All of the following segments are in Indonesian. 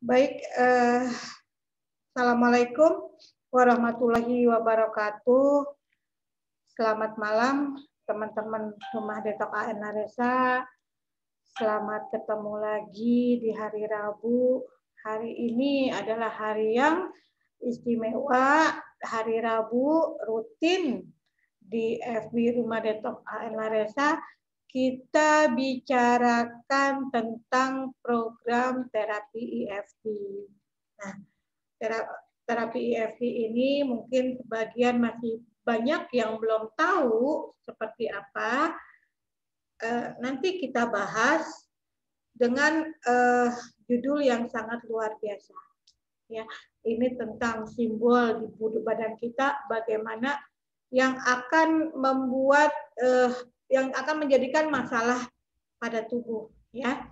Baik, Assalamualaikum warahmatullahi wabarakatuh. Selamat malam teman-teman Rumah Detok AN Laresa. Selamat ketemu lagi di hari Rabu. Hari ini adalah hari yang istimewa, hari Rabu rutin di FB Rumah Detok AN Laresa. Kita bicarakan tentang program terapi EFT. Nah, terapi EFT ini mungkin sebagian masih banyak yang belum tahu seperti apa. Nanti kita bahas dengan judul yang sangat luar biasa. Ya, ini tentang simbol di badan kita, bagaimana yang akan membuat yang akan menjadikan masalah pada tubuh, ya.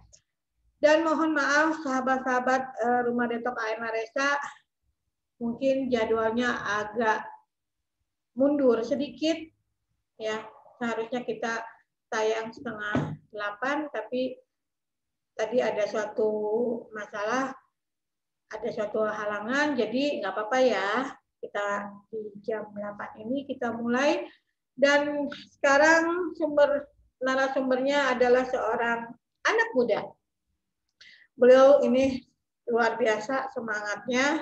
Dan mohon maaf sahabat-sahabat Rumah Detok AN Laresa, mungkin jadwalnya agak mundur sedikit, ya. Seharusnya kita tayang 7:30, tapi tadi ada suatu masalah, ada suatu halangan, jadi nggak apa-apa ya. Kita di jam 8 ini kita mulai. Dan sekarang narasumbernya adalah seorang anak muda. Beliau ini luar biasa semangatnya.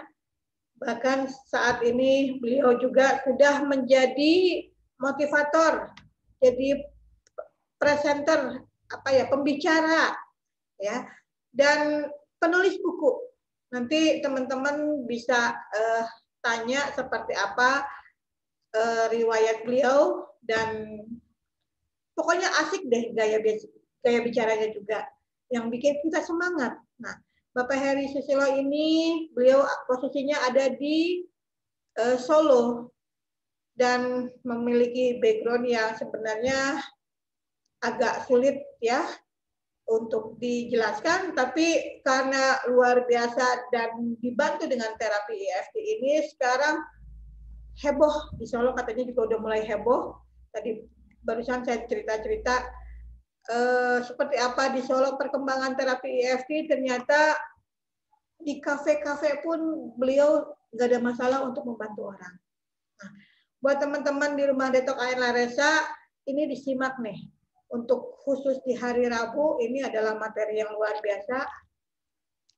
Bahkan saat ini beliau juga sudah menjadi motivator, jadi presenter, pembicara, ya, dan penulis buku. Nanti teman-teman bisa tanya seperti apa riwayat beliau, dan pokoknya asik deh gaya bicaranya juga yang bikin kita semangat. Nah, Bapak Heri Susilo ini beliau posisinya ada di Solo dan memiliki background yang sebenarnya agak sulit ya untuk dijelaskan, tapi karena luar biasa dan dibantu dengan terapi EFT ini, sekarang heboh di Solo, katanya juga udah mulai heboh. Tadi barusan saya cerita-cerita seperti apa di Solo perkembangan terapi EFT. Ternyata di kafe-kafe pun beliau nggak ada masalah untuk membantu orang. Nah, buat teman-teman di Rumah Detok AN Laresa, ini disimak nih. Untuk khusus di hari Rabu, ini adalah materi yang luar biasa,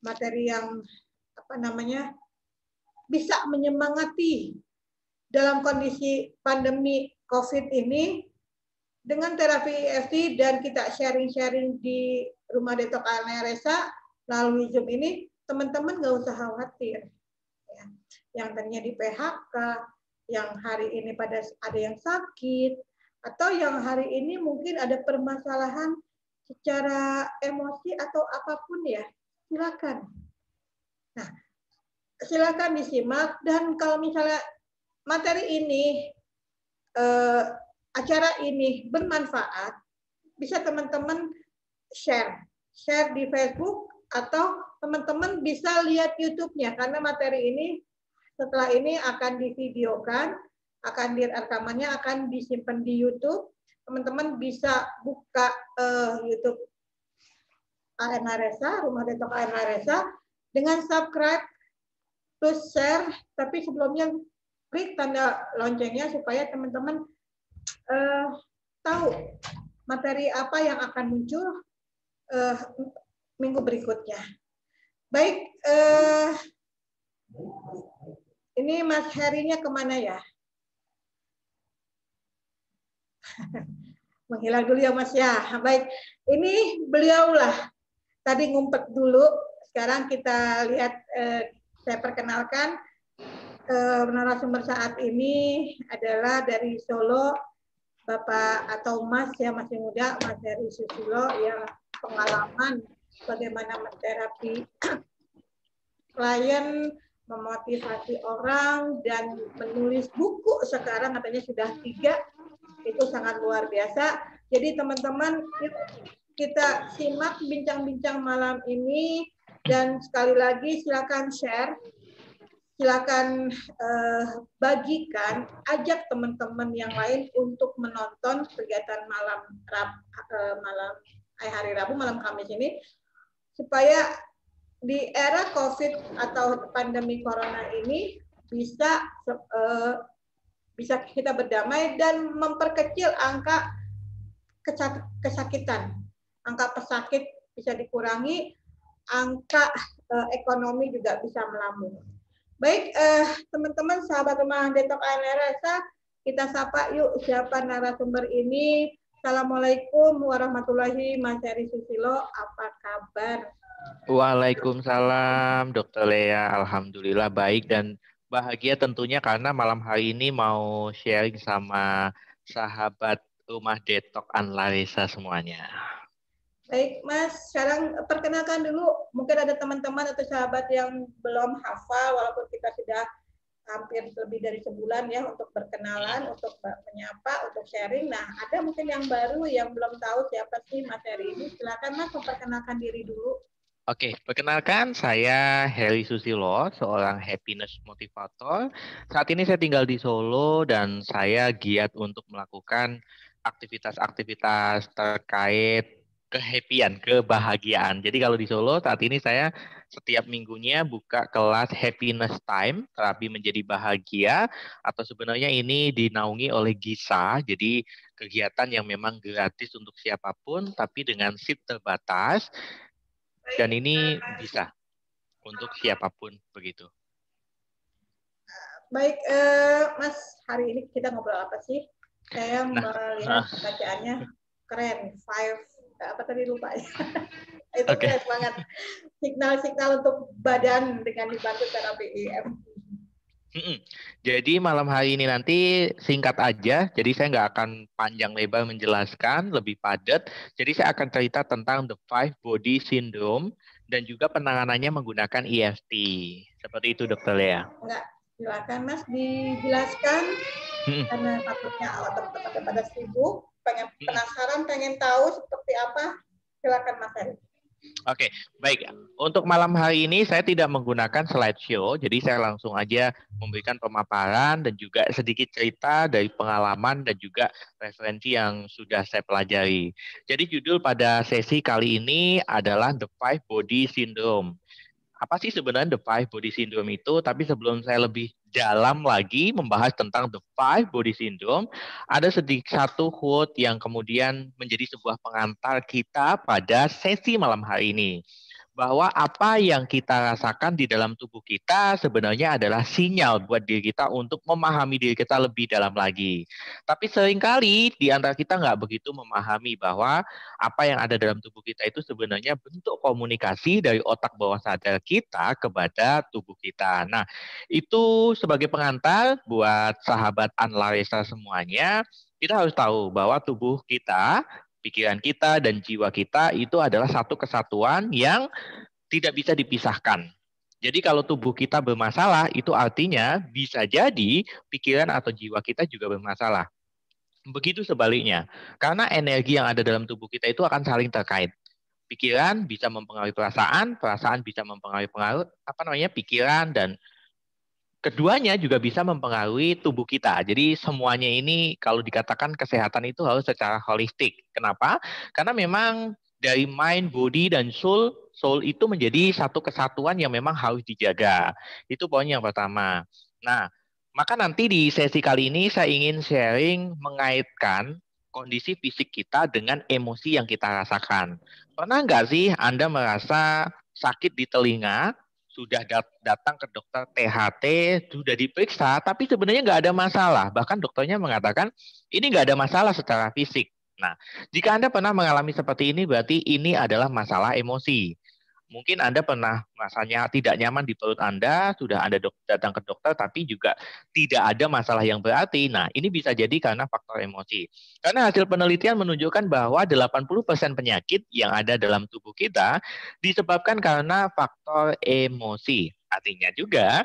materi yang bisa menyemangati dalam kondisi pandemi COVID ini. Dengan terapi EFT dan kita sharing-sharing di Rumah Detok AN Laresa melalui Zoom ini, teman-teman nggak usah khawatir. Ya. Yang tadinya di PHK, yang hari ini ada yang sakit, atau yang hari ini mungkin ada permasalahan secara emosi atau apapun ya, silakan. Nah, silakan disimak, dan kalau misalnya materi ini, acara ini bermanfaat, bisa teman-teman share di Facebook, atau teman-teman bisa lihat YouTube-nya, karena materi ini setelah ini akan divideokan, akan rekamannya akan disimpan di YouTube. Teman-teman bisa buka YouTube AN Laresa, Rumah Detok AN Laresa, dengan subscribe terus share, tapi sebelumnya klik tanda loncengnya supaya teman-teman tahu materi apa yang akan muncul minggu berikutnya. Baik, ini Mas Herinya kemana ya? Menghilang dulu ya Mas ya. Baik, ini beliau lah. Tadi ngumpet dulu. Sekarang kita lihat, saya perkenalkan narasumber saat ini adalah dari Solo, Bapak atau Mas ya, masih muda, Mas Heri Susilo, yang pengalaman bagaimana menterapi klien, memotivasi orang, dan menulis buku sekarang katanya sudah 3. Itu sangat luar biasa. Jadi teman-teman, kita simak bincang-bincang malam ini, dan sekali lagi silakan share, silakan bagikan, ajak teman-teman yang lain untuk menonton kegiatan hari Rabu, malam Kamis ini, supaya di era COVID atau pandemi corona ini bisa bisa kita berdamai dan memperkecil angka kesakitan. Angka pesakit bisa dikurangi, angka ekonomi juga bisa melambung. Baik, teman-teman, sahabat rumah Detok ANRSA, kita sapa yuk siapa narasumber ini. Assalamualaikum warahmatullahi wabarakatuh, Mas Heri Susilo, apa kabar? Waalaikumsalam, Dokter Lea. Alhamdulillah baik dan bahagia tentunya karena malam hari ini mau sharing sama sahabat rumah Detok Anlaresa semuanya. Baik, Mas. Sekarang perkenalkan dulu. Mungkin ada teman-teman atau sahabat yang belum hafal, walaupun kita sudah hampir lebih dari sebulan ya untuk berkenalan, untuk menyapa, untuk sharing. Nah, ada mungkin yang baru yang belum tahu siapa sih Mas Heri ini. Silakan Mas memperkenalkan diri dulu. Oke, perkenalkan saya Heri Susilo, seorang happiness motivator. Saat ini saya tinggal di Solo dan saya giat untuk melakukan aktivitas-aktivitas terkait kehappyan, kebahagiaan. Jadi kalau di Solo saat ini saya setiap minggunya buka kelas happiness time, terapi menjadi bahagia, atau sebenarnya ini dinaungi oleh GISA, jadi kegiatan yang memang gratis untuk siapapun, tapi dengan seat terbatas. Dan ini bisa untuk siapapun begitu. Baik, Mas, hari ini kita ngobrol apa sih? Saya melihat bacaannya keren. Apa tadi lupa ya? Itu keren banget. Signal-signal untuk badan dengan dibantu terapi EMT. Jadi malam hari ini nanti singkat aja, jadi saya nggak akan panjang lebar menjelaskan, lebih padat. Jadi saya akan cerita tentang the 5 body syndrome dan juga penanganannya menggunakan EFT. Seperti itu, Dokter Lea. Enggak, silakan Mas dijelaskan. Karena takutnya teman-teman pada sibuk, penasaran, pengen tahu seperti apa. Silakan Mas Heri. Oke, baik. Untuk malam hari ini saya tidak menggunakan slideshow, jadi saya langsung aja memberikan pemaparan dan juga sedikit cerita dari pengalaman dan juga referensi yang sudah saya pelajari. Jadi judul pada sesi kali ini adalah The 5 Body Syndrome. Apa sih sebenarnya The 5 Body Syndrome itu? Tapi sebelum saya lebih dalam lagi membahas tentang The 5 Body Syndrome, ada sedikit satu quote yang kemudian menjadi sebuah pengantar kita pada sesi malam hari ini. Bahwa apa yang kita rasakan di dalam tubuh kita sebenarnya adalah sinyal buat diri kita untuk memahami diri kita lebih dalam lagi. Tapi seringkali di antara kita nggak begitu memahami bahwa apa yang ada dalam tubuh kita itu sebenarnya bentuk komunikasi dari otak bawah sadar kita kepada tubuh kita. Nah, itu sebagai pengantar buat sahabat Anlaresa semuanya, kita harus tahu bahwa tubuh kita, pikiran kita, dan jiwa kita itu adalah satu kesatuan yang tidak bisa dipisahkan. Jadi kalau tubuh kita bermasalah, itu artinya bisa jadi pikiran atau jiwa kita juga bermasalah. Begitu sebaliknya, karena energi yang ada dalam tubuh kita itu akan saling terkait. Pikiran bisa mempengaruhi perasaan, perasaan bisa mempengaruhi pikiran, dan keduanya juga bisa mempengaruhi tubuh kita. Jadi semuanya ini kalau dikatakan kesehatan itu harus secara holistik. Kenapa? Karena memang dari mind, body, dan soul, soul itu menjadi satu kesatuan yang memang harus dijaga. Itu poin yang pertama. Nah, maka nanti di sesi kali ini saya ingin sharing mengaitkan kondisi fisik kita dengan emosi yang kita rasakan. Pernah nggak sih Anda merasa sakit di telinga, sudah datang ke dokter THT, sudah diperiksa, tapi sebenarnya nggak ada masalah. Bahkan dokternya mengatakan ini nggak ada masalah secara fisik. Nah, jika Anda pernah mengalami seperti ini, berarti ini adalah masalah emosi. Mungkin Anda pernah merasanya tidak nyaman di perut Anda, sudah Anda datang ke dokter, tapi juga tidak ada masalah yang berarti. Nah, ini bisa jadi karena faktor emosi. Karena hasil penelitian menunjukkan bahwa 80% penyakit yang ada dalam tubuh kita disebabkan karena faktor emosi. Artinya juga,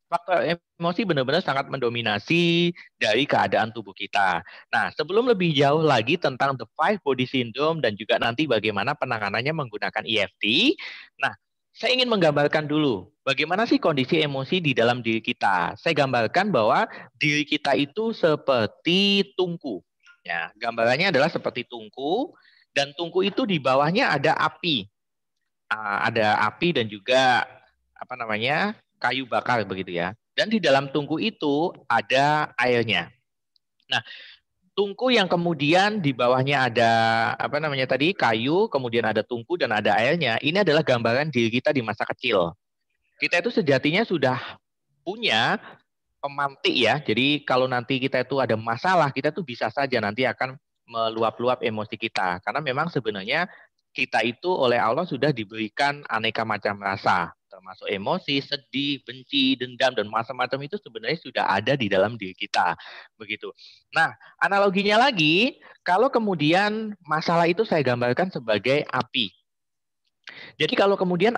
faktor emosi benar-benar sangat mendominasi dari keadaan tubuh kita. Nah, sebelum lebih jauh lagi tentang the 5 body syndrome dan juga nanti bagaimana penanganannya menggunakan EFT, nah, saya ingin menggambarkan dulu bagaimana sih kondisi emosi di dalam diri kita. Saya gambarkan bahwa diri kita itu seperti tungku. Ya, gambarannya adalah seperti tungku, dan tungku itu di bawahnya ada api. ada api dan juga apa namanya kayu bakar begitu ya. Dan di dalam tungku itu ada airnya. Nah, tungku yang kemudian di bawahnya ada apa namanya tadi kayu, kemudian ada tungku dan ada airnya. Ini adalah gambaran diri kita di masa kecil. Kita itu sejatinya sudah punya pemantik ya. Jadi kalau nanti kita itu ada masalah, kita tuh bisa saja nanti akan meluap-luap emosi kita. Karena memang sebenarnya kita itu oleh Allah sudah diberikan aneka macam rasa, termasuk emosi, sedih, benci, dendam, dan macam-macam itu sebenarnya sudah ada di dalam diri kita. Begitu. Nah, analoginya lagi, kalau kemudian masalah itu saya gambarkan sebagai api. Jadi kalau kemudian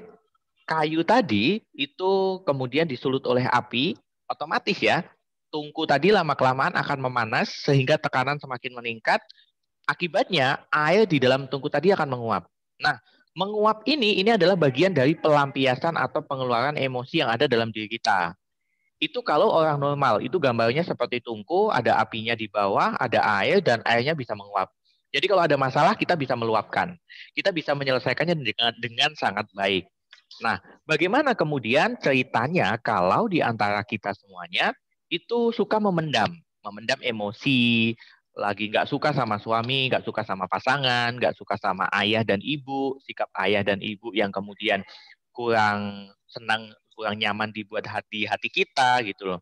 kayu tadi itu kemudian disulut oleh api, otomatis ya, tungku tadi lama-kelamaan akan memanas sehingga tekanan semakin meningkat. Akibatnya air di dalam tungku tadi akan menguap. Nah, menguap ini adalah bagian dari pelampiasan atau pengeluaran emosi yang ada dalam diri kita. Itu kalau orang normal, itu gambarnya seperti tungku, ada apinya di bawah, ada air, dan airnya bisa menguap. Jadi kalau ada masalah, kita bisa meluapkan. Kita bisa menyelesaikannya dengan sangat baik. Nah, bagaimana kemudian ceritanya kalau di antara kita semuanya itu suka memendam emosi, lagi nggak suka sama suami, nggak suka sama pasangan, nggak suka sama ayah dan ibu, sikap ayah dan ibu yang kemudian kurang senang, kurang nyaman dibuat hati kita gitu loh.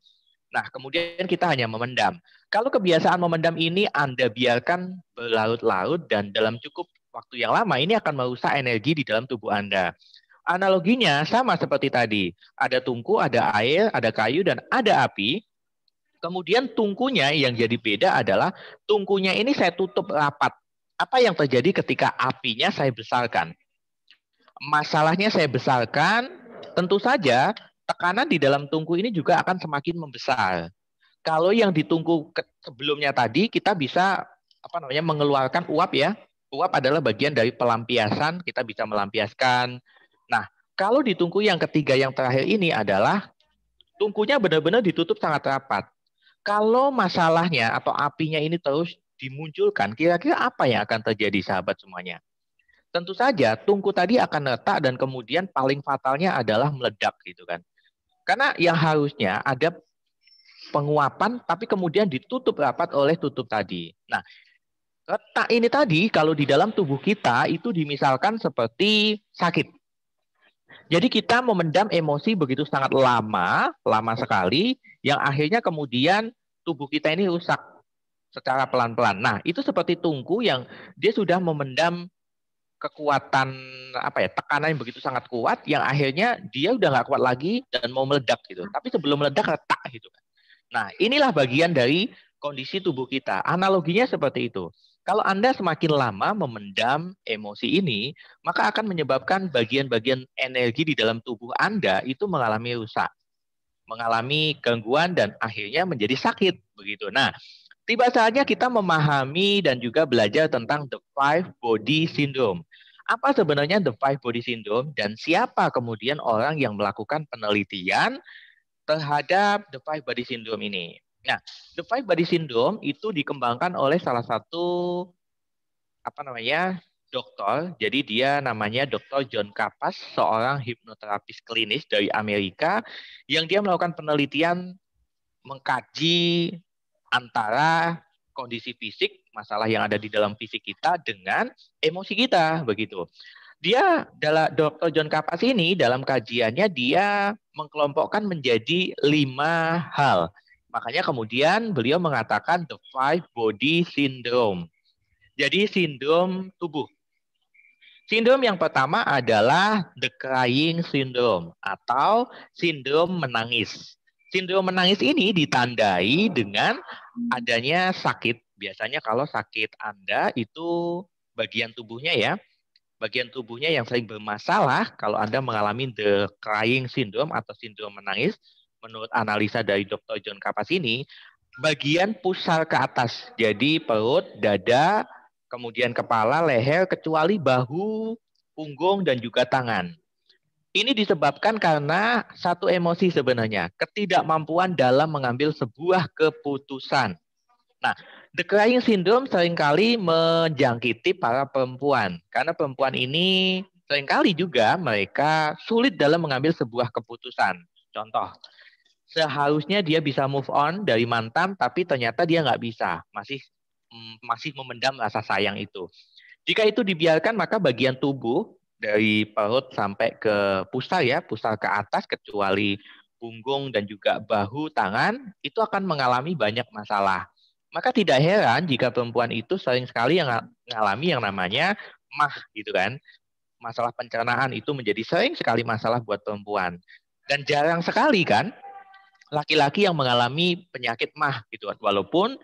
Nah, kemudian kita hanya memendam. Kalau kebiasaan memendam ini Anda biarkan berlarut-larut dan dalam cukup waktu yang lama, ini akan merusak energi di dalam tubuh Anda. Analoginya sama seperti tadi. Ada tungku, ada air, ada kayu, dan ada api. Kemudian tungkunya yang jadi beda adalah tungkunya ini saya tutup rapat. Apa yang terjadi ketika apinya saya besarkan? Masalahnya saya besarkan, tentu saja tekanan di dalam tungku ini juga akan semakin membesar. Kalau yang di tungku sebelumnya tadi kita bisa apa namanya mengeluarkan uap ya. Uap adalah bagian dari pelampiasan, kita bisa melampiaskan. Nah, kalau di tungku yang ketiga yang terakhir ini adalah tungkunya benar-benar ditutup sangat rapat. Kalau masalahnya atau apinya ini terus dimunculkan, kira-kira apa yang akan terjadi sahabat semuanya? Tentu saja tungku tadi akan retak dan kemudian paling fatalnya adalah meledak gitu kan. Karena yang harusnya ada penguapan tapi kemudian ditutup rapat oleh tutup tadi. Nah, retak ini tadi kalau di dalam tubuh kita itu dimisalkan seperti sakit. Jadi kita memendam emosi begitu sangat lama, lama sekali, yang akhirnya kemudian tubuh kita ini rusak secara pelan-pelan. Nah, itu seperti tungku yang dia sudah memendam kekuatan apa ya tekanan yang begitu sangat kuat yang akhirnya dia udah nggak kuat lagi dan mau meledak gitu. Tapi sebelum meledak retak gitu kan. Nah, inilah bagian dari kondisi tubuh kita. Analoginya seperti itu. Kalau Anda semakin lama memendam emosi ini, maka akan menyebabkan bagian-bagian energi di dalam tubuh Anda itu mengalami rusak, mengalami gangguan dan akhirnya menjadi sakit begitu. Nah, tiba saatnya kita memahami dan juga belajar tentang the five body syndrome. Apa sebenarnya the five body syndrome dan siapa kemudian orang yang melakukan penelitian terhadap the five body syndrome ini? Nah, the five body syndrome itu dikembangkan oleh salah satu apa namanya dokter. Jadi dia namanya Dr. John Kapas, seorang hipnoterapis klinis dari Amerika yang dia melakukan penelitian mengkaji antara kondisi fisik, masalah yang ada di dalam fisik kita dengan emosi kita begitu. Dia Dr. John Kapas ini dalam kajiannya dia mengkelompokkan menjadi 5 hal. Makanya kemudian beliau mengatakan the five body syndrome. Jadi sindrom tubuh. Sindrom yang pertama adalah the crying syndrome atau sindrom menangis. Sindrom menangis ini ditandai dengan adanya sakit. Biasanya kalau sakit Anda itu bagian tubuhnya ya, bagian tubuhnya yang sering bermasalah kalau Anda mengalami the crying syndrome atau sindrom menangis, menurut analisa dari Dr. John Kapas ini, bagian pusar ke atas. Jadi perut, dada, kemudian kepala, leher, kecuali bahu, punggung, dan juga tangan. Ini disebabkan karena satu emosi sebenarnya, ketidakmampuan dalam mengambil sebuah keputusan. Nah, the crying syndrome seringkali menjangkiti para perempuan. Karena perempuan ini seringkali juga mereka sulit dalam mengambil sebuah keputusan. Contoh, seharusnya dia bisa move on dari mantan, tapi ternyata dia nggak bisa, masih memendam rasa sayang itu. Jika itu dibiarkan, maka bagian tubuh dari perut sampai ke pusar ya, pusar ke atas kecuali punggung dan juga bahu, tangan, itu akan mengalami banyak masalah. Maka tidak heran jika perempuan itu sering sekali yang mengalami yang namanya MAH gitu kan. Masalah pencernaan itu menjadi sering sekali masalah buat perempuan. Dan jarang sekali kan laki-laki yang mengalami penyakit MAH gitu. Walaupun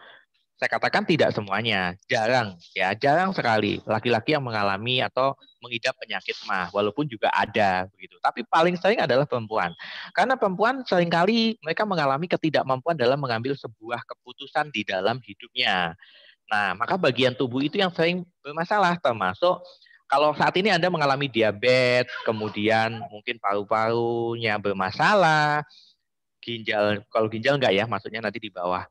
saya katakan tidak semuanya, jarang ya, jarang sekali laki-laki yang mengalami atau mengidap penyakit MAH, walaupun juga ada begitu. Tapi paling sering adalah perempuan. Karena perempuan seringkali mereka mengalami ketidakmampuan dalam mengambil sebuah keputusan di dalam hidupnya. Nah, maka bagian tubuh itu yang sering bermasalah, termasuk kalau saat ini Anda mengalami diabetes, kemudian mungkin paru-parunya bermasalah, kalau ginjal enggak ya, maksudnya nanti di bawah.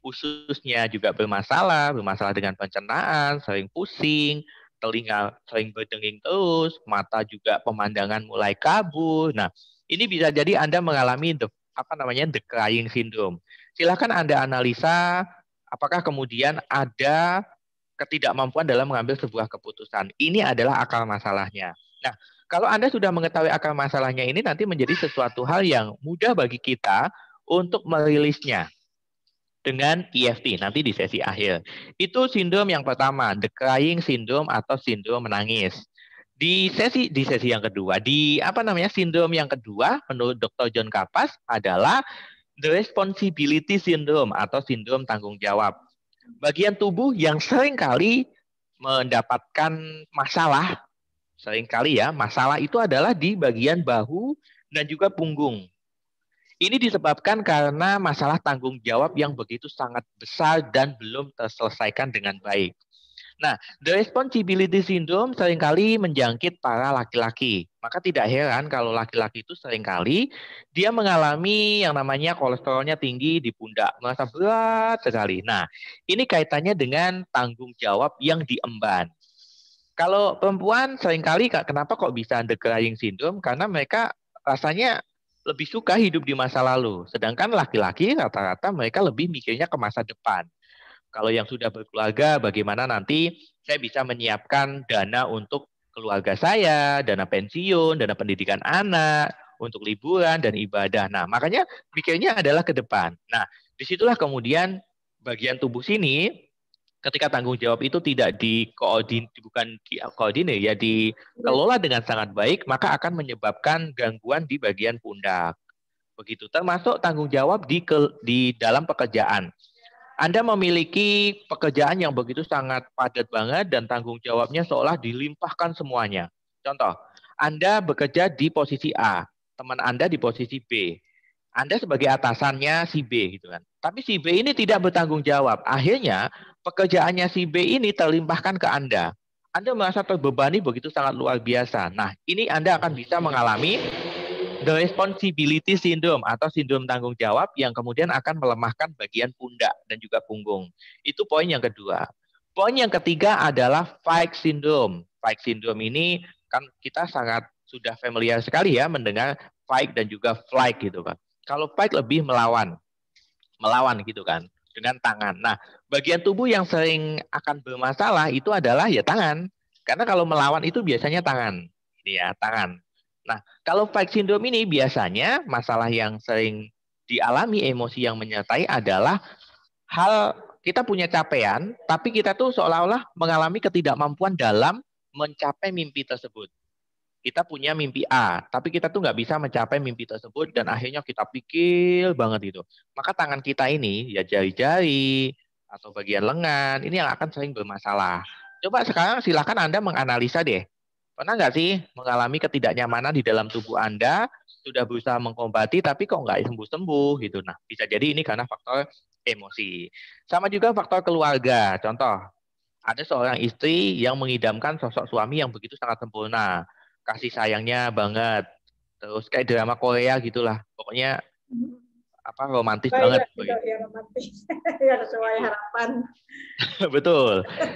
Ususnya juga bermasalah dengan pencernaan, sering pusing, telinga sering berdenging terus, mata juga pemandangan mulai kabur. Nah, ini bisa jadi Anda mengalami the crying syndrome. Silakan Anda analisa apakah kemudian ada ketidakmampuan dalam mengambil sebuah keputusan. Ini adalah akar masalahnya. Nah, kalau Anda sudah mengetahui akar masalahnya ini nanti menjadi sesuatu hal yang mudah bagi kita untuk merilisnya dengan EFT nanti di sesi akhir. Itu sindrom yang pertama, the crying syndrome atau sindrom menangis. Di sesi yang kedua, sindrom yang kedua menurut Dr. John Kapas adalah the responsibility syndrome atau sindrom tanggung jawab. Bagian tubuh yang sering kali mendapatkan masalah, masalah itu adalah di bagian bahu dan juga punggung. Ini disebabkan karena masalah tanggung jawab yang begitu sangat besar dan belum terselesaikan dengan baik. Nah, the responsibility syndrome seringkali menjangkit para laki-laki. Maka tidak heran kalau laki-laki itu seringkali dia mengalami yang namanya kolesterolnya tinggi di pundak, merasa berat sekali. Nah, ini kaitannya dengan tanggung jawab yang diemban. Kalau perempuan seringkali kenapa kok bisa the crying syndrome? Karena mereka rasanya lebih suka hidup di masa lalu. Sedangkan laki-laki rata-rata mereka lebih mikirnya ke masa depan. Kalau yang sudah berkeluarga, bagaimana nanti saya bisa menyiapkan dana untuk keluarga saya, dana pensiun, dana pendidikan anak, untuk liburan dan ibadah. Nah, makanya mikirnya adalah ke depan. Nah, disitulah kemudian bagian tubuh sini ketika tanggung jawab itu tidak dikoordinir ya, dikelola dengan sangat baik, maka akan menyebabkan gangguan di bagian pundak. Begitu, termasuk tanggung jawab di dalam pekerjaan. Anda memiliki pekerjaan yang begitu sangat padat banget dan tanggung jawabnya seolah dilimpahkan semuanya. Contoh, Anda bekerja di posisi A, teman Anda di posisi B. Anda sebagai atasannya si B gitu kan. Tapi si B ini tidak bertanggung jawab. Akhirnya pekerjaannya si B ini terlimpahkan ke Anda. Anda merasa terbebani begitu sangat luar biasa. Nah, ini Anda akan bisa mengalami the responsibility syndrome atau sindrom tanggung jawab yang kemudian akan melemahkan bagian pundak dan juga punggung. Itu poin yang kedua. Poin yang ketiga adalah fight syndrome. Fight syndrome ini kan kita sangat sudah familiar sekali ya mendengar fight dan juga flight gitu kan. Kalau fight lebih melawan gitu kan dengan tangan. Nah, bagian tubuh yang sering akan bermasalah itu adalah ya tangan. Karena kalau melawan itu biasanya tangan. Ini ya, tangan. Nah, kalau fight syndrome ini biasanya masalah yang sering dialami emosi yang menyertai adalah hal kita punya capaian, tapi kita tuh seolah-olah mengalami ketidakmampuan dalam mencapai mimpi tersebut. Kita punya mimpi A, tapi kita tuh nggak bisa mencapai mimpi tersebut dan akhirnya kita pikir banget itu. Maka tangan kita ini, ya jari-jari atau bagian lengan, ini yang akan sering bermasalah. Coba sekarang silakan Anda menganalisa deh. Pernah nggak sih mengalami ketidaknyamanan di dalam tubuh Anda, sudah berusaha mengobati tapi kok nggak sembuh-sembuh gitu. Nah, bisa jadi ini karena faktor emosi. Sama juga faktor keluarga. Contoh, ada seorang istri yang mengidamkan sosok suami yang begitu sangat sempurna. Kasih sayangnya banget. Terus kayak drama Korea gitulah. Pokoknya romantis Baik, banget tidak begitu. ya romantis. Ya sesuai harapan. Betul,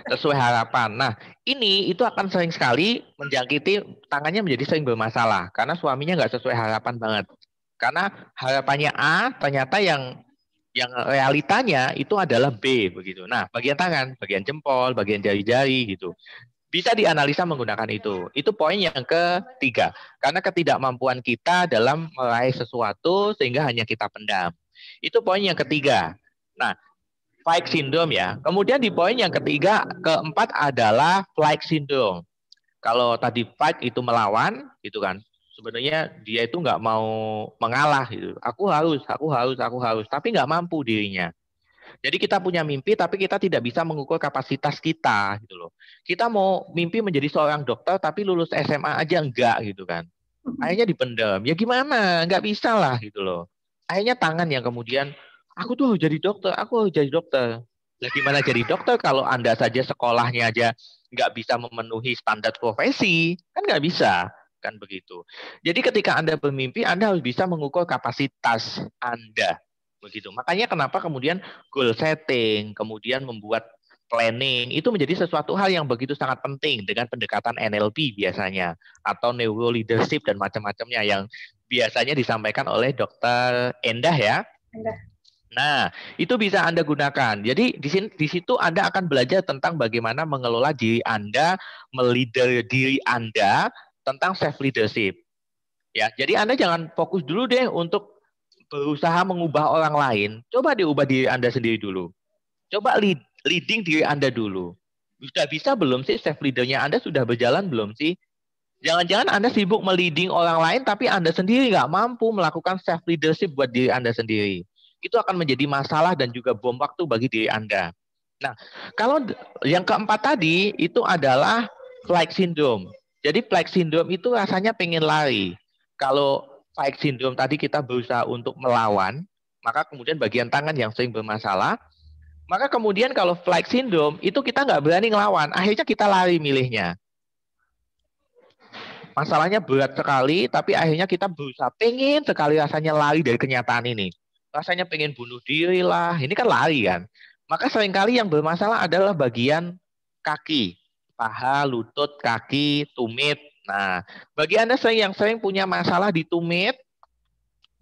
sesuai harapan. Nah, ini itu akan sering sekali menjangkiti tangannya menjadi sering bermasalah karena suaminya nggak sesuai harapan banget. Karena harapannya A, ternyata yang realitanya itu adalah B begitu. Nah, bagian tangan, bagian jempol, bagian jari-jari gitu. Bisa dianalisa menggunakan itu. Itu poin yang ketiga. Karena ketidakmampuan kita dalam meraih sesuatu sehingga hanya kita pendam. Itu poin yang ketiga. Nah, fight syndrome ya. Kemudian di poin yang ketiga, keempat adalah flight syndrome. Kalau tadi fight itu melawan, gitu kan. Sebenarnya dia itu nggak mau mengalah gitu. Aku harus, tapi nggak mampu dirinya. Jadi kita punya mimpi, tapi kita tidak bisa mengukur kapasitas kita, gitu loh. Kita mau mimpi menjadi seorang dokter, tapi lulus SMA aja enggak, gitu kan. Akhirnya dipendam. Ya gimana? Nggak bisa lah, gitu loh. Akhirnya tangan yang kemudian, aku tuh harus jadi dokter, aku harus jadi dokter. Lah gimana jadi dokter kalau Anda saja sekolahnya aja nggak bisa memenuhi standar profesi? Kan nggak bisa. Kan begitu. Jadi ketika Anda bermimpi, Anda harus bisa mengukur kapasitas Anda. Begitu. Makanya kenapa kemudian goal setting, kemudian membuat planning, itu menjadi sesuatu hal yang begitu sangat penting dengan pendekatan NLP biasanya, atau neuro leadership dan macam-macamnya yang biasanya disampaikan oleh Dokter Endah ya. Endah. Nah, itu bisa Anda gunakan. Jadi di situ Anda akan belajar tentang bagaimana mengelola diri Anda, meleader diri Anda tentang self leadership. Ya, jadi Anda jangan fokus dulu deh untuk berusaha mengubah orang lain. Coba diubah diri Anda sendiri dulu. Coba leading diri Anda dulu. Sudah bisa belum sih self leadernya Anda sudah berjalan belum sih? Jangan-jangan Anda sibuk meliding orang lain, tapi Anda sendiri nggak mampu melakukan self leadership buat diri Anda sendiri. Itu akan menjadi masalah dan juga bom waktu bagi diri Anda. Nah, kalau yang keempat tadi itu adalah flight syndrome. Jadi flight syndrome itu rasanya pengen lari. Kalau flight syndrome tadi kita berusaha untuk melawan, maka kemudian bagian tangan yang sering bermasalah, maka kemudian kalau flight syndrome itu kita nggak berani ngelawan, akhirnya kita lari milihnya. Masalahnya berat sekali, tapi akhirnya kita berusaha pengen sekali rasanya lari dari kenyataan ini. Rasanya pengen bunuh diri lah, ini kan lari kan. Maka seringkali yang bermasalah adalah bagian kaki, paha, lutut, kaki, tumit. Nah, bagi Anda yang sering punya masalah di tumit,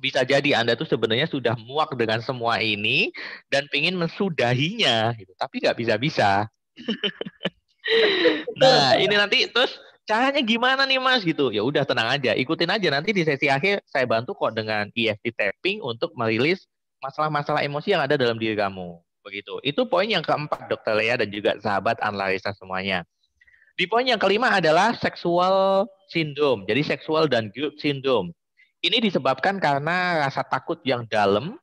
bisa jadi Anda tuh sebenarnya sudah muak dengan semua ini dan pengen mensudahinya, gitu. Tapi nggak bisa-bisa. Nah, ini nanti terus caranya gimana nih Mas gitu. Ya udah tenang aja, ikutin aja nanti di sesi akhir saya bantu kok dengan EFT tapping untuk merilis masalah-masalah emosi yang ada dalam diri kamu. Begitu. Itu poin yang keempat Dokter Lea dan juga sahabat analisa semuanya. Di poin yang kelima adalah sexual syndrome. Jadi sexual dan guilt syndrome. Ini disebabkan karena rasa takut yang dalam,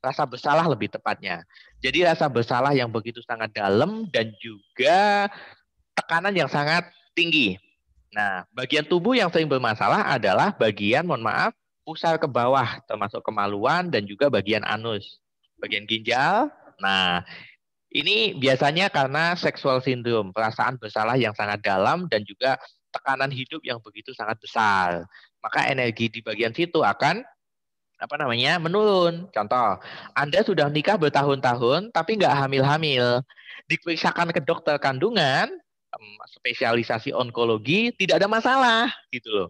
rasa bersalah lebih tepatnya. Jadi rasa bersalah yang begitu sangat dalam dan juga tekanan yang sangat tinggi. Nah, bagian tubuh yang sering bermasalah adalah bagian, mohon maaf, pusar ke bawah, termasuk kemaluan dan juga bagian anus. Bagian ginjal, nah ini biasanya karena sexual syndrome, perasaan bersalah yang sangat dalam dan juga tekanan hidup yang begitu sangat besar. Maka energi di bagian situ akan menurun. Contoh, Anda sudah nikah bertahun-tahun tapi nggak hamil-hamil. Diperiksakan ke dokter kandungan, spesialisasi onkologi, tidak ada masalah gitu loh.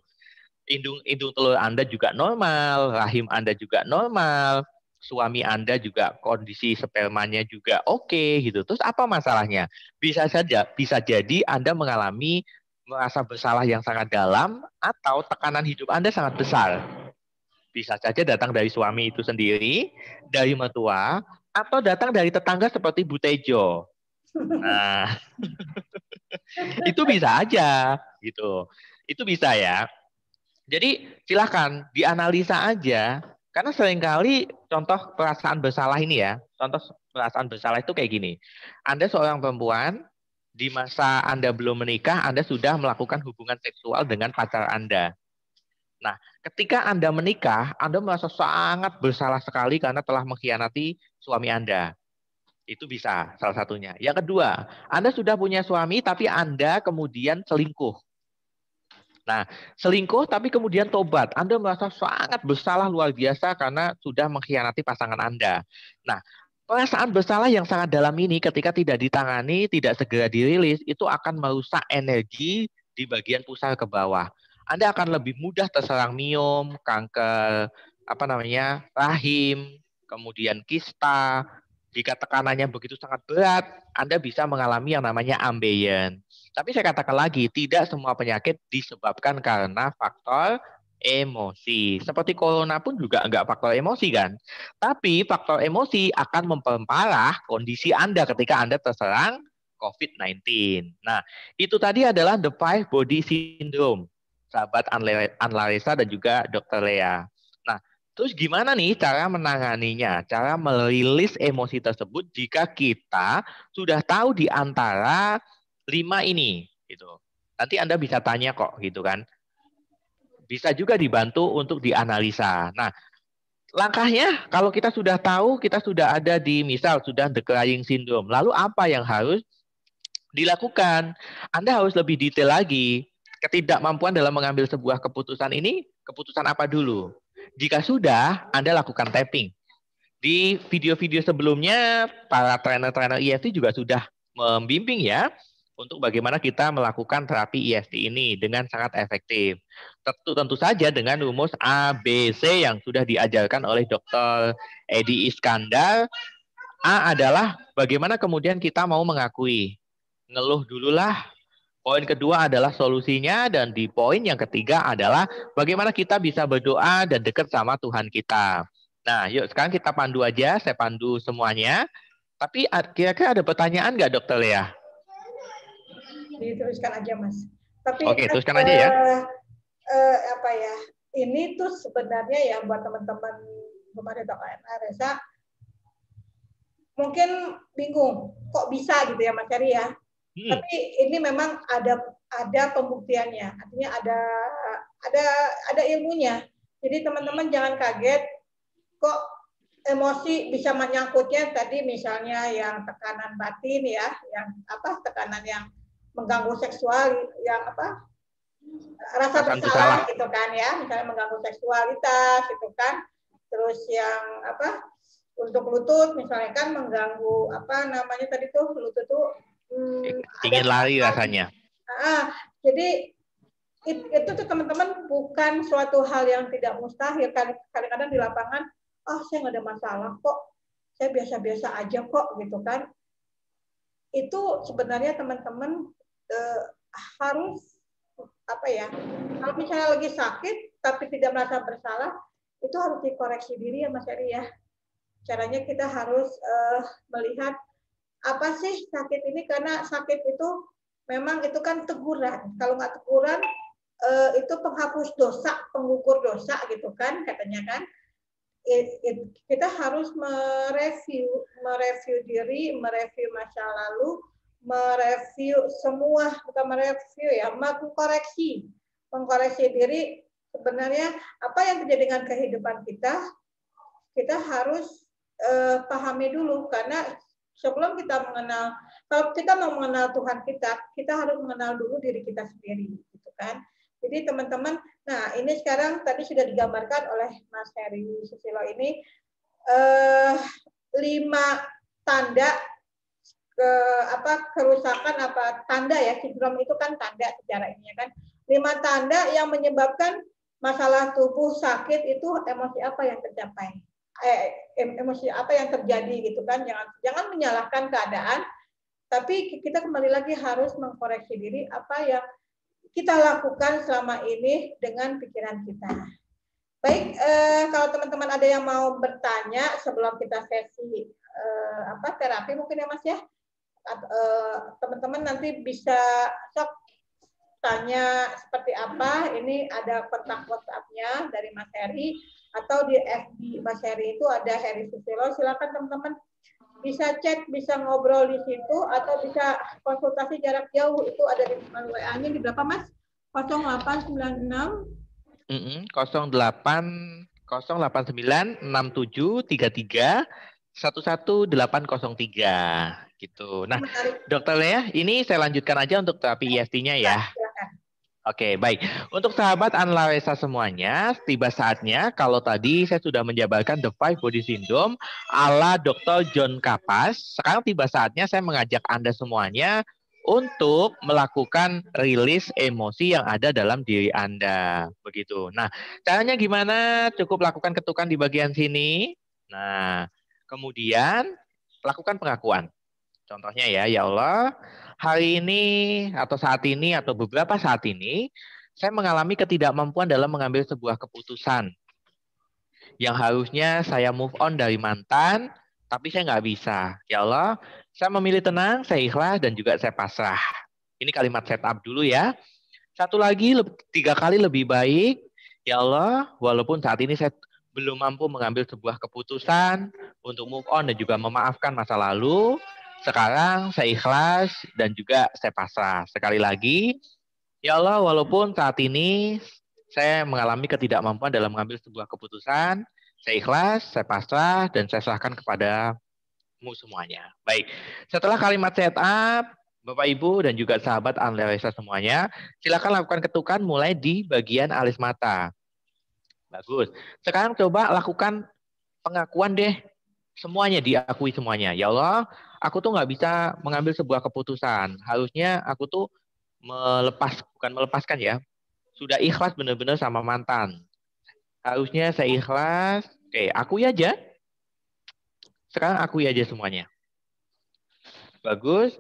Indung telur Anda juga normal, rahim Anda juga normal, suami Anda juga kondisi spermanya juga oke gitu. Terus apa masalahnya? Bisa jadi Anda mengalami merasa bersalah yang sangat dalam atau tekanan hidup Anda sangat besar. Bisa saja datang dari suami itu sendiri, dari mertua, atau datang dari tetangga seperti Bu Tejo. Nah, itu bisa aja gitu. Itu bisa ya. Jadi silahkan dianalisa aja. Karena seringkali contoh perasaan bersalah ini ya. Contoh perasaan bersalah itu kayak gini. Anda seorang perempuan, di masa Anda belum menikah, Anda sudah melakukan hubungan seksual dengan pacar Anda. Nah, ketika Anda menikah, Anda merasa sangat bersalah sekali karena telah mengkhianati suami Anda. Itu bisa salah satunya. Yang kedua, Anda sudah punya suami tapi Anda kemudian selingkuh. Nah, selingkuh tapi kemudian tobat. Anda merasa sangat bersalah luar biasa karena sudah mengkhianati pasangan Anda. Nah, perasaan bersalah yang sangat dalam ini ketika tidak ditangani, tidak segera dirilis, itu akan merusak energi di bagian pusar ke bawah. Anda akan lebih mudah terserang miom, kanker, rahim, kemudian kista. Jika tekanannya begitu sangat berat, Anda bisa mengalami yang namanya ambeien. Tapi saya katakan lagi, tidak semua penyakit disebabkan karena faktor emosi. Seperti corona pun juga enggak faktor emosi kan. Tapi faktor emosi akan memperparah kondisi Anda ketika Anda terserang COVID-19. Nah, itu tadi adalah the five body syndrome. Sahabat Anlarisa dan juga Dr. Lea. Nah, terus gimana nih cara menanganinya? Cara merilis emosi tersebut jika kita sudah tahu di antara 5 ini gitu. Nanti Anda bisa tanya kok gitu kan. Bisa juga dibantu untuk dianalisa. Nah, langkahnya kalau kita sudah tahu, kita sudah ada di misal sudah the crying syndrome. Lalu apa yang harus dilakukan? Anda harus lebih detail lagi. Ketidakmampuan dalam mengambil sebuah keputusan ini, keputusan apa dulu? Jika sudah, Anda lakukan tapping. Di video-video sebelumnya, para trainer-trainer EFT juga sudah membimbing ya, untuk bagaimana kita melakukan terapi EFT ini dengan sangat efektif. Tentu saja dengan rumus ABC yang sudah diajarkan oleh Dr. Edi Iskandar. A adalah bagaimana kemudian kita mau mengakui. Ngeluh dululah. Poin kedua adalah solusinya, dan di poin yang ketiga adalah bagaimana kita bisa berdoa dan dekat sama Tuhan kita. Nah, yuk sekarang kita pandu aja, saya pandu semuanya. Tapi kira-kira ada pertanyaan nggak, Dokter Lea? Diteruskan aja, Mas. Tapi oke, teruskan aja ya. Ini tuh sebenarnya ya buat teman-teman Rumah Detok Resa mungkin bingung kok bisa gitu ya, Mas Heri ya. Tapi ini memang ada pembuktiannya, artinya ada ilmunya. Jadi teman-teman jangan kaget kok emosi bisa menyangkutnya tadi misalnya yang tekanan batin ya, yang tekanan yang mengganggu seksual, yang rasa bersalah gitu kan ya, misalnya mengganggu seksualitas gitu kan. Terus yang untuk lutut misalnya kan mengganggu tadi tuh lutut tuh ingin lari rasanya. Jadi itu tuh teman-teman bukan suatu hal yang tidak mustahil. Kadang-kadang di lapangan, saya nggak ada masalah kok, saya biasa-biasa aja kok gitu kan. Itu sebenarnya teman-teman harus kalau misalnya lagi sakit tapi tidak merasa bersalah, itu harus dikoreksi diri ya Mas Eri ya. Caranya kita harus melihat apa sih sakit ini, karena sakit itu memang itu kan teguran. Kalau nggak teguran itu penghapus dosa, pengukur dosa gitu kan katanya kan. Kita harus mereview diri, mereview masa lalu, mereview semua, bukan mereview ya, mengkoreksi diri. Sebenarnya apa yang terjadi dengan kehidupan kita harus pahami dulu, karena sebelum kita kalau kita mau mengenal Tuhan kita harus mengenal dulu diri kita sendiri, gitu kan. Jadi teman-teman, nah ini sekarang tadi sudah digambarkan oleh Mas Heri Susilo ini 5 tanda kerusakan tanda ya, sindrom itu kan tanda secara ini kan. 5 tanda yang menyebabkan masalah tubuh sakit itu emosi apa yang tercapai. Emosi apa yang terjadi gitu kan, jangan menyalahkan keadaan, tapi kita kembali lagi harus mengkoreksi diri apa yang kita lakukan selama ini dengan pikiran kita. Baik, kalau teman-teman ada yang mau bertanya sebelum kita sesi terapi mungkin ya Mas ya, teman-teman nanti bisa tanya seperti apa. Ini ada kontak WhatsApp-nya dari Mas Heri, atau di FB Mas Heri itu ada Heri Susilo. Silakan teman-teman bisa chat, bisa ngobrol di situ, atau bisa konsultasi jarak jauh. Itu ada di WA-nya di berapa Mas? 0896 08 089 6733 11803 gitu. Nah, Dokter Lea, ini saya lanjutkan aja untuk terapi EFT-nya ya. Oke, baik. Untuk sahabat Anlaresa semuanya, tiba saatnya kalau tadi saya sudah menjabarkan The Five Body Syndrome ala Dr. John Kapas, sekarang tiba saatnya saya mengajak Anda semuanya untuk melakukan rilis emosi yang ada dalam diri Anda. Begitu. Nah, caranya gimana? Cukup lakukan ketukan di bagian sini. Nah, kemudian lakukan pengakuan. Contohnya ya Allah, hari ini atau saat ini atau beberapa saat ini, saya mengalami ketidakmampuan dalam mengambil sebuah keputusan yang harusnya saya move on dari mantan, tapi saya nggak bisa. Ya Allah, saya memilih tenang, saya ikhlas, dan juga saya pasrah. Ini kalimat setup dulu ya. Satu lagi, 3 kali lebih baik. Ya Allah, walaupun saat ini saya belum mampu mengambil sebuah keputusan untuk move on dan juga memaafkan masa lalu, sekarang saya ikhlas dan juga saya pasrah. Sekali lagi, ya Allah, walaupun saat ini saya mengalami ketidakmampuan dalam mengambil sebuah keputusan, saya ikhlas, saya pasrah, dan saya serahkan kepadamu semuanya. Baik, setelah kalimat setup, Bapak Ibu dan juga sahabat analisa semuanya, silakan lakukan ketukan mulai di bagian alis mata. Bagus. Sekarang coba lakukan pengakuan deh. Semuanya diakui semuanya. Ya Allah, aku tuh nggak bisa mengambil sebuah keputusan. Harusnya aku tuh bukan melepaskan ya. Sudah ikhlas benar-benar sama mantan. Harusnya saya ikhlas. Oke, akui aja. Sekarang akui aja semuanya. Bagus.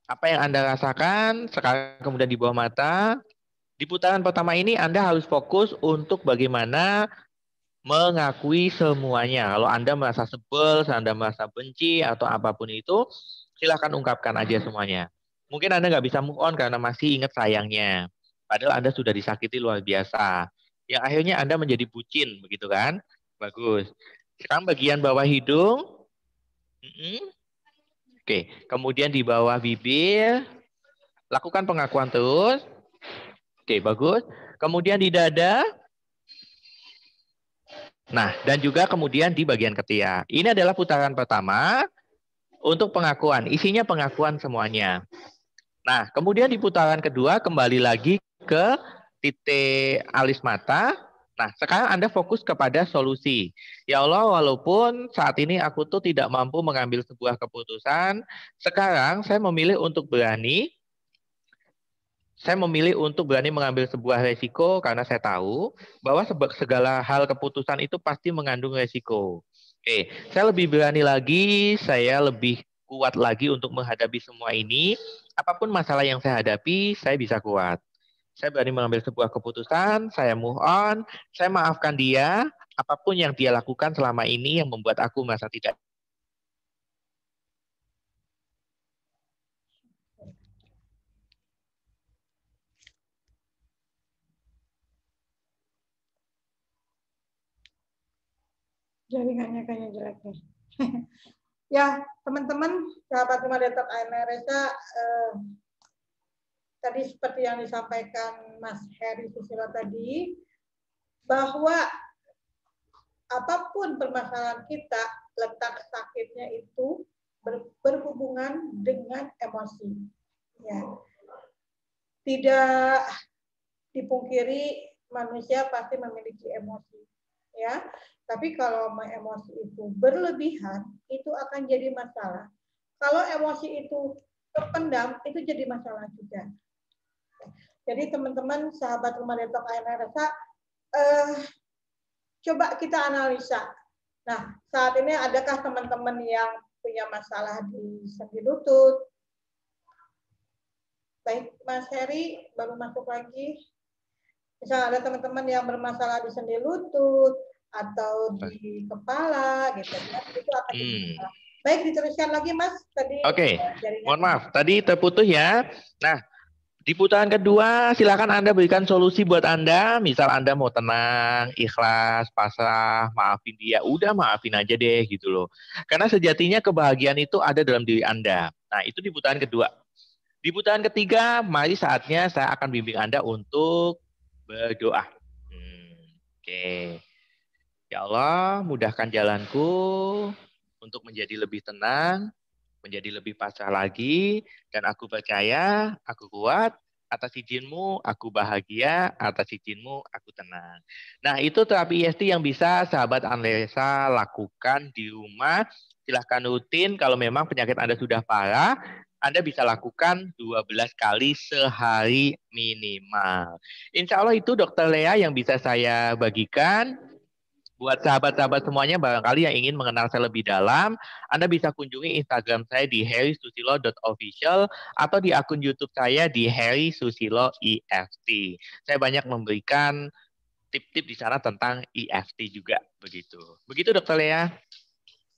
Apa yang Anda rasakan sekarang kemudian di bawah mata. Di putaran pertama ini Anda harus fokus untuk bagaimana mengakui semuanya. Kalau Anda merasa sebel, Anda merasa benci, atau apapun itu, silahkan ungkapkan aja semuanya. Mungkin Anda nggak bisa move on karena masih ingat sayangnya. Padahal Anda sudah disakiti luar biasa. Yang akhirnya Anda menjadi bucin, begitu kan? Bagus. Sekarang bagian bawah hidung. Oke, kemudian di bawah bibir, lakukan pengakuan terus. Oke, bagus. Kemudian di dada. Nah, dan juga kemudian di bagian ketiak. Ini adalah putaran pertama untuk pengakuan. Isinya pengakuan semuanya. Nah, kemudian di putaran kedua kembali lagi ke titik alis mata. Nah, sekarang Anda fokus kepada solusi. Ya Allah, walaupun saat ini aku tuh tidak mampu mengambil sebuah keputusan, sekarang saya memilih untuk berani mengambil sebuah resiko karena saya tahu bahwa segala hal keputusan itu pasti mengandung resiko. Oke, saya lebih berani lagi, saya lebih kuat lagi untuk menghadapi semua ini. Apapun masalah yang saya hadapi, saya bisa kuat. Saya berani mengambil sebuah keputusan, saya move on, saya maafkan dia, apapun yang dia lakukan selama ini yang membuat aku merasa tidak. Jaringannya kayaknya jelek nih. Ya, teman-teman, sahabat rumah Detok Resa, tadi seperti yang disampaikan Mas Heri Susilo tadi, bahwa apapun permasalahan kita, letak sakitnya itu berhubungan dengan emosi. Ya. Tidak dipungkiri manusia pasti memiliki emosi. Ya, tapi kalau emosi itu berlebihan, itu akan jadi masalah. Kalau emosi itu terpendam, itu jadi masalah juga. Jadi teman-teman, sahabat rumah Detok Resa, coba kita analisa. Nah, saat ini adakah teman-teman yang punya masalah di sendi lutut? Baik, Mas Heri baru masuk lagi. Misalnya ada teman-teman yang bermasalah di sendi lutut atau di kepala gitu kan, itu akan baik, diteruskan lagi Mas tadi. Oke, mohon maaf tadi terputus ya. Nah, di putaran kedua silakan Anda berikan solusi buat Anda. Misal Anda mau tenang, ikhlas, pasrah, maafin dia, udah maafin aja deh gitu loh. Karena sejatinya kebahagiaan itu ada dalam diri Anda. Nah, itu di putaran kedua. Di putaran ketiga, mari saatnya saya akan bimbing Anda untuk berdoa. Oke. Ya Allah, mudahkan jalanku untuk menjadi lebih tenang, menjadi lebih pasrah lagi, dan aku percaya, aku kuat, atas izinmu aku bahagia, atas izinmu aku tenang. Nah, itu terapi EFT yang bisa sahabat analisa lakukan di rumah. Silahkan rutin kalau memang penyakit Anda sudah parah, Anda bisa lakukan 12 kali sehari minimal. Insya Allah itu Dokter Lea yang bisa saya bagikan. Buat sahabat-sahabat semuanya, barangkali yang ingin mengenal saya lebih dalam, Anda bisa kunjungi Instagram saya di harrysusilo.official atau di akun YouTube saya di Harry Susilo EFT. Saya banyak memberikan tip-tip di sana tentang EFT juga, begitu. Begitu, Dokter Lea.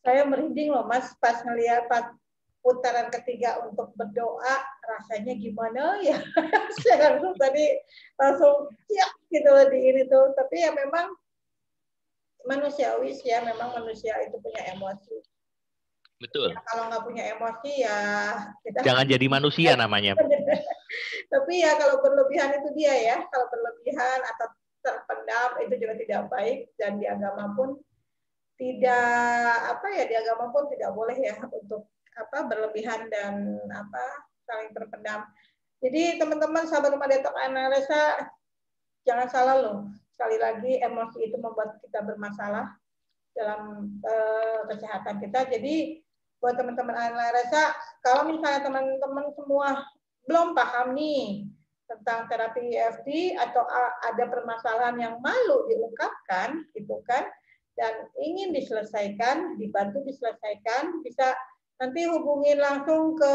Saya merinding loh, Mas, pas ngelihat putaran ketiga untuk berdoa, rasanya gimana ya? Saya langsung ya gitu loh di ini tuh. Tapi ya memang manusiawi ya, memang manusia itu punya emosi. Betul. Ya, kalau nggak punya emosi ya kita jangan jadi manusia namanya. Tapi ya kalau berlebihan itu dia ya, kalau berlebihan atau terpendam itu juga tidak baik, dan di agama pun tidak di agama pun tidak boleh ya untuk berlebihan dan saling terpendam. Jadi teman-teman sahabat rumah detok analisa, jangan salah loh. Sekali lagi emosi itu membuat kita bermasalah dalam kesehatan kita. Jadi buat teman-teman analisa, kalau misalnya teman-teman semua belum paham nih tentang terapi EFT atau ada permasalahan yang malu diungkapkan gitu kan, dan ingin diselesaikan, dibantu diselesaikan, bisa nanti hubungin langsung ke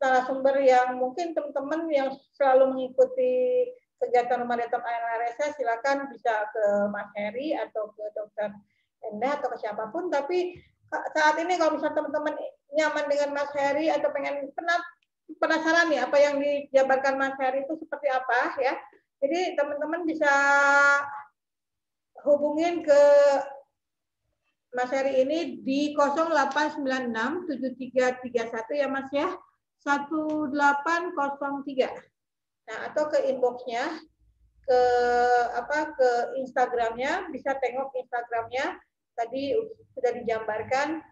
narasumber yang mungkin teman-teman yang selalu mengikuti kegiatan rumah detok ANRSA, silakan bisa ke Mas Heri atau ke Dokter Endah atau ke siapapun. Tapi saat ini kalau misalnya teman-teman nyaman dengan Mas Heri atau pengen penasaran nih apa yang dijabarkan Mas Heri itu seperti apa ya, jadi teman-teman bisa hubungin ke Mas Heri ini di 08967331 ya Mas ya, 1803. Nah, atau ke inboxnya, ke Instagramnya, bisa tengok Instagramnya, tadi sudah digambarkan.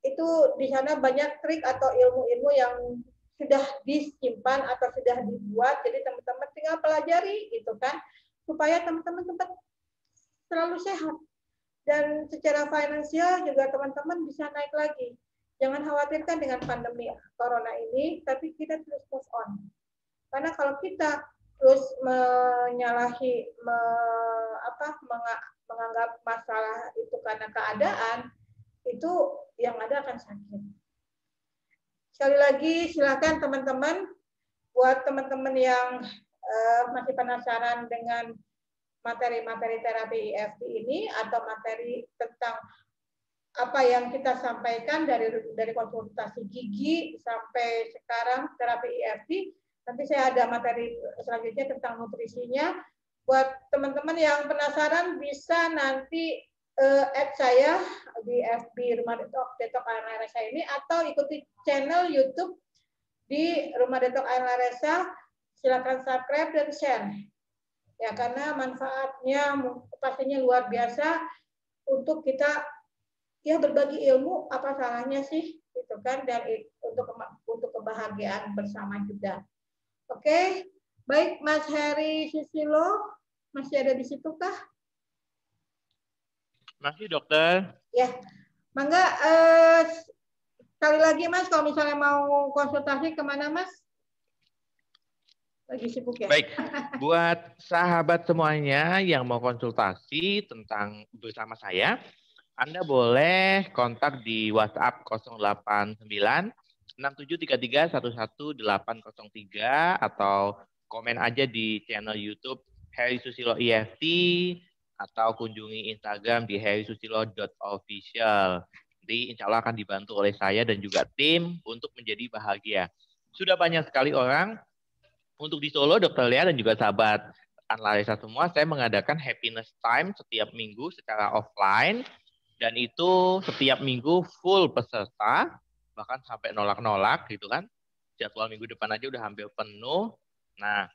Itu di sana banyak trik atau ilmu-ilmu yang sudah disimpan atau sudah dibuat, jadi teman-teman tinggal pelajari gitu kan, supaya teman-teman tetap selalu sehat. Dan secara finansial juga teman-teman bisa naik lagi. Jangan khawatirkan dengan pandemi corona ini, tapi kita terus move on. Karena kalau kita terus menganggap masalah itu karena keadaan, itu yang ada akan sakit. Sekali lagi silakan teman-teman, buat teman-teman yang masih penasaran dengan materi-materi terapi EFT ini atau materi tentang apa yang kita sampaikan dari konsultasi gigi sampai sekarang terapi EFT, nanti saya ada materi selanjutnya tentang nutrisinya. Buat teman-teman yang penasaran bisa nanti add saya di FB Rumah Detok ANRSA ini, atau ikuti channel YouTube di Rumah Detok ANRSA. Silakan subscribe dan share. Ya, karena manfaatnya pastinya luar biasa untuk kita ya berbagi ilmu, apa salahnya sih gitu kan, dan untuk kebahagiaan bersama juga. Oke, baik Mas Harry Susilo, masih ada di situ kah? Masih dokter. Ya, mangga sekali lagi Mas, kalau misalnya mau konsultasi kemana Mas? Lagi sibuk ya? Baik, buat sahabat semuanya yang mau konsultasi tentang bersama saya, Anda boleh kontak di WhatsApp 089 6733 11803 atau komen aja di channel YouTube Harry Susilo EFT atau kunjungi Instagram di harrysusilo.official. Nanti insya Allah akan dibantu oleh saya dan juga tim untuk menjadi bahagia. Sudah banyak sekali orang. Untuk di Solo, Dokter Lea dan juga sahabat analisa semua, saya mengadakan happiness time setiap minggu secara offline, dan itu setiap minggu full peserta, bahkan sampai nolak-nolak gitu kan. Jadwal minggu depan aja udah hampir penuh. Nah,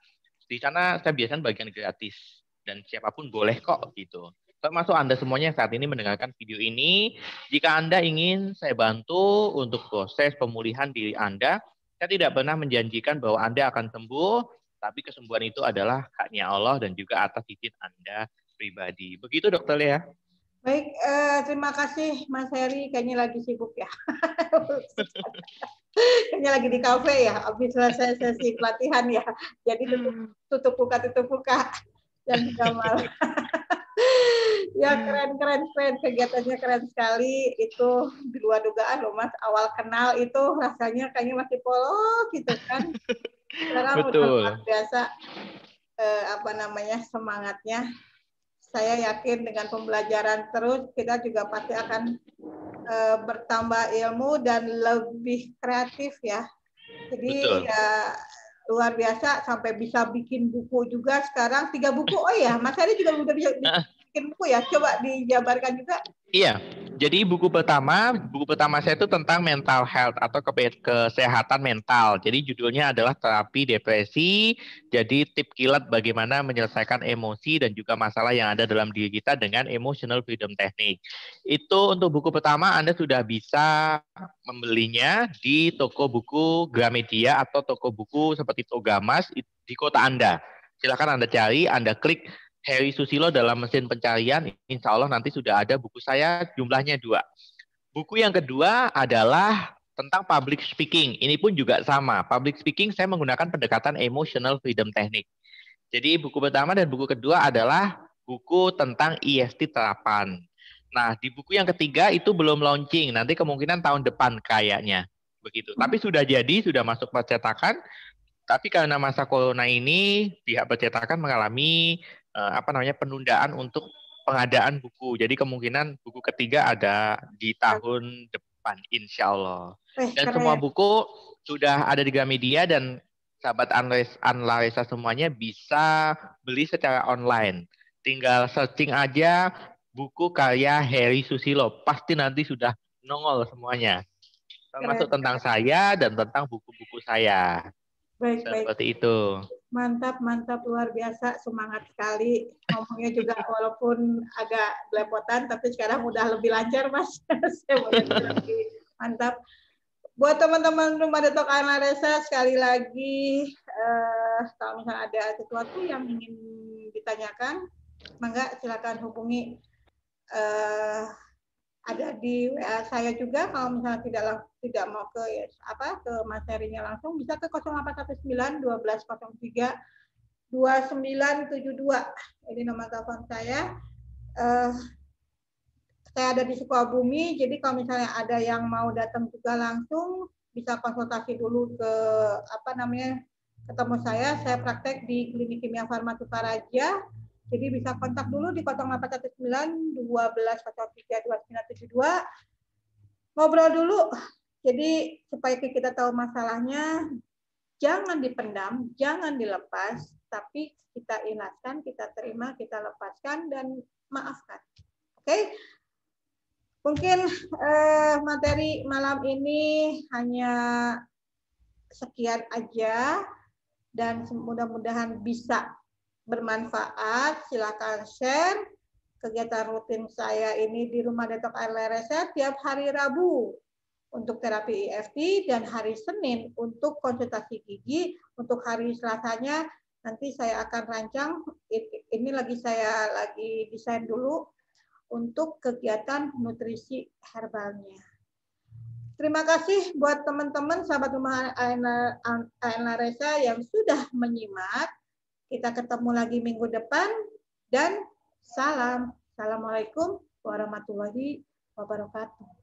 di sana saya biasanya bagian gratis, dan siapapun boleh kok gitu. Termasuk Anda semuanya yang saat ini mendengarkan video ini, jika Anda ingin saya bantu untuk proses pemulihan diri Anda, saya tidak pernah menjanjikan bahwa Anda akan sembuh, tapi kesembuhan itu adalah haknya Allah dan juga atas izin Anda pribadi. Begitu Dokter Lea. Baik, terima kasih Mas Heri. Kayaknya lagi sibuk ya. Kayaknya lagi di kafe ya, habis selesai sesi pelatihan ya. Jadi tutup buka. Dan juga malam. Ya keren kegiatannya keren sekali. Itu di luar dugaan loh Mas. Awal kenal itu rasanya kayaknya masih polos gitu kan. Sekarang udah luar biasa semangatnya. Saya yakin dengan pembelajaran terus kita juga pasti akan bertambah ilmu dan lebih kreatif ya. Jadi ya luar biasa sampai bisa bikin buku juga sekarang 3 buku. Oh ya, Mas Heri juga udah bisa bikin buku ya. Coba dijabarkan juga. Iya. Jadi buku pertama saya itu tentang mental health atau kesehatan mental. Jadi judulnya adalah terapi depresi. Jadi tip kilat bagaimana menyelesaikan emosi dan juga masalah yang ada dalam diri kita dengan emotional freedom technique. Itu untuk buku pertama Anda sudah bisa membelinya di toko buku Gramedia atau toko buku seperti Togamas di kota Anda. Silakan Anda cari, Anda klik Heri Susilo dalam mesin pencarian, insya Allah nanti sudah ada buku saya, jumlahnya 2. Buku yang kedua adalah tentang public speaking. Ini pun juga sama. Public speaking saya menggunakan pendekatan emotional freedom technique. Jadi buku pertama dan buku kedua adalah buku tentang EFT terapan. Nah, di buku yang ketiga itu belum launching. Nanti kemungkinan tahun depan kayaknya. Begitu. Tapi sudah jadi, sudah masuk percetakan. Tapi karena masa corona ini, pihak percetakan mengalami penundaan untuk pengadaan buku. Jadi kemungkinan buku ketiga ada di tahun depan, insya Allah. Dan semua buku sudah ada di Gramedia dan sahabat Anlaresa semuanya bisa beli secara online. Tinggal searching aja buku karya Heri Susilo. Pasti nanti sudah nongol semuanya. Termasuk tentang saya dan tentang buku-buku saya. Baik. Seperti itu. Mantap, luar biasa, semangat sekali. Ngomongnya juga walaupun agak belepotan, tapi sekarang udah lebih lancar, Mas. Mantap. Buat teman-teman Rumah Detok Anlaresa, sekali lagi, kalau misalnya ada sesuatu yang ingin ditanyakan, mangga silakan hubungi. Ada di WA saya juga, kalau misalnya tidak mau ke Mas Herinya langsung, bisa ke 0819 1203 2972. Ini nomor telepon saya. Saya ada di Sukabumi, jadi kalau misalnya ada yang mau datang juga langsung, bisa konsultasi dulu ke ketemu saya praktek di Klinik Kimia Farma Sukaraja. Jadi bisa kontak dulu di 0819 1203 2972. Ngobrol dulu. Jadi supaya kita tahu masalahnya, jangan dipendam, jangan dilepas, tapi kita ikhlaskan, kita terima, kita lepaskan dan maafkan. Oke? Mungkin materi malam ini hanya sekian aja dan mudah-mudahan bisa bermanfaat. Silakan share kegiatan rutin saya ini di Rumah Detok Anlaresa tiap hari Rabu untuk terapi EFT dan hari Senin untuk konsultasi gigi. Untuk hari Selasanya nanti saya akan rancang, ini saya lagi desain dulu untuk kegiatan nutrisi herbalnya. Terima kasih buat teman-teman sahabat Rumah Anlaresa yang sudah menyimak. Kita ketemu lagi minggu depan dan salam. Assalamualaikum warahmatullahi wabarakatuh.